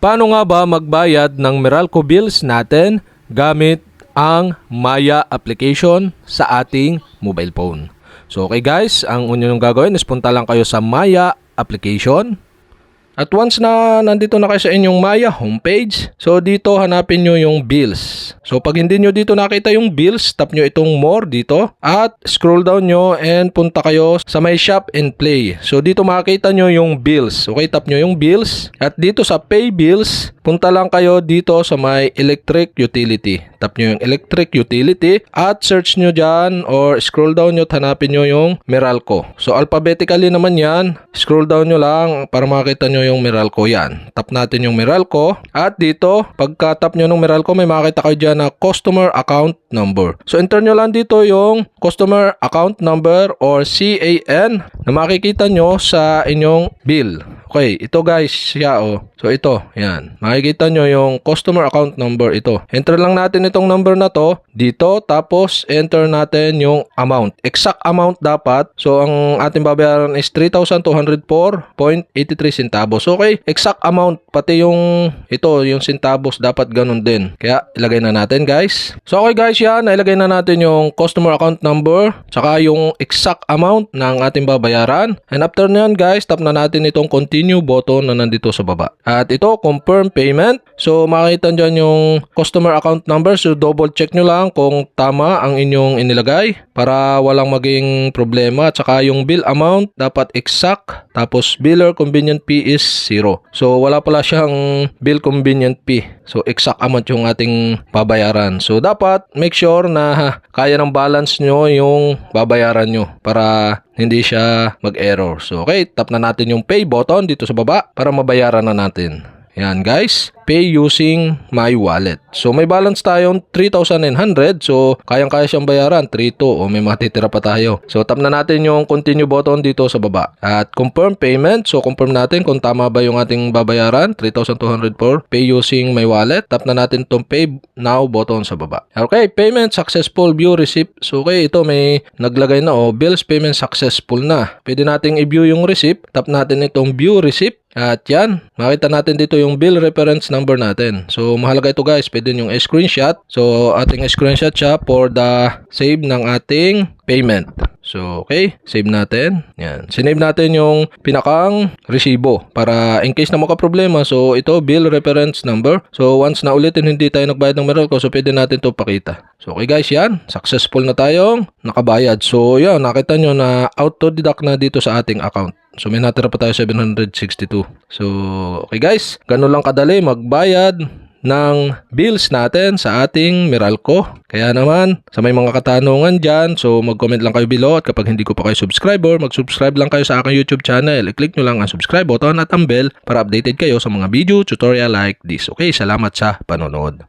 Paano nga ba magbayad ng Meralco bills natin gamit ang Maya application sa ating mobile phone? So okay guys, ang unyo nyo gagawin is punta lang kayo sa Maya application. At once na nandito na kayo sa inyong Maya homepage, so dito hanapin nyo yung bills. So pag hindi nyo dito nakita yung bills, tap nyo itong more dito at scroll down nyo and punta kayo sa may shop and play. So dito makikita nyo yung bills. Okay, tap nyo yung bills at dito sa pay bills, punta lang kayo dito sa may electric utility. Tap nyo yung electric utility at search nyo dyan or scroll down nyo at hanapin nyo yung Meralco. So alphabetically naman yan, scroll down nyo lang para makita nyo yung Meralco yan. Tap natin yung Meralco at dito pagka tap nyo ng Meralco may makita kayo dyan na customer account number. So enter nyo lang dito yung customer account number or CAN na makikita nyo sa inyong bill. Okay, ito guys, siya So ito, yan. Makikita nyo yung customer account number ito. Enter lang natin itong number na to dito tapos enter natin yung amount. Exact amount dapat. So ang ating babayaran is 3,204.83 centavos. Okay, exact amount pati yung ito, yung centavos dapat ganun din. Kaya ilagay na natin guys. So okay guys, yan. Nailagay na natin yung customer account number tsaka yung exact amount ng ating babayaran. And after nyan guys, tap na natin itong continue button na nandito sa baba. At ito, confirm payment. So, makikita dyan yung customer account number. So, double check nyo lang kung tama ang inyong inilagay para walang maging problema. At saka yung bill amount dapat exact. Tapos, biller convenient fee is 0. So, wala pala siyang bill convenient fee. So, exact amount yung ating babayaran. So, dapat make sure na kaya ng balance nyo yung babayaran nyo para hindi siya mag-error. So, okay, tap na natin yung pay button dito sa baba para mabayaran na natin. Yan guys, pay using my wallet. So may balance tayong 3,900. So kayang-kaya siyang bayaran, 3,200 o may matitira pa tayo. So tap na natin yung continue button dito sa baba. At confirm payment. So confirm natin kung tama ba yung ating babayaran, 3,204. Pay using my wallet. Tap na natin itong pay now button sa baba. Okay, payment successful, view receipt. So okay, ito may naglagay na bills payment successful na. Pwede nating i-view yung receipt. Tap natin itong view receipt. At yan, makita natin dito yung bill reference number natin. So mahalaga ito guys, pwede yung screenshot. So ating screenshot siya for the save ng ating payment. So okay, save natin. Yan, sinave natin yung pinakang resibo para in case na makaproblema. So ito, bill reference number. So once na ulitin hindi tayo nagbayad ng Meralco, so pwede natin ito pakita. So okay guys, yan, successful na tayong nakabayad. So yan, nakita nyo na auto deduct na dito sa ating account. So may natira pa tayo 762. So okay guys, ganun lang kadali magbayad ng bills natin sa ating Meralco. Kaya naman, sa may mga katanungan dyan, so mag-comment lang kayo below at kapag hindi ko pa kayo subscriber, mag-subscribe lang kayo sa aking YouTube channel. I-click nyo lang ang subscribe button at ang bell para updated kayo sa mga video tutorial like this. Okay, salamat sa panonood.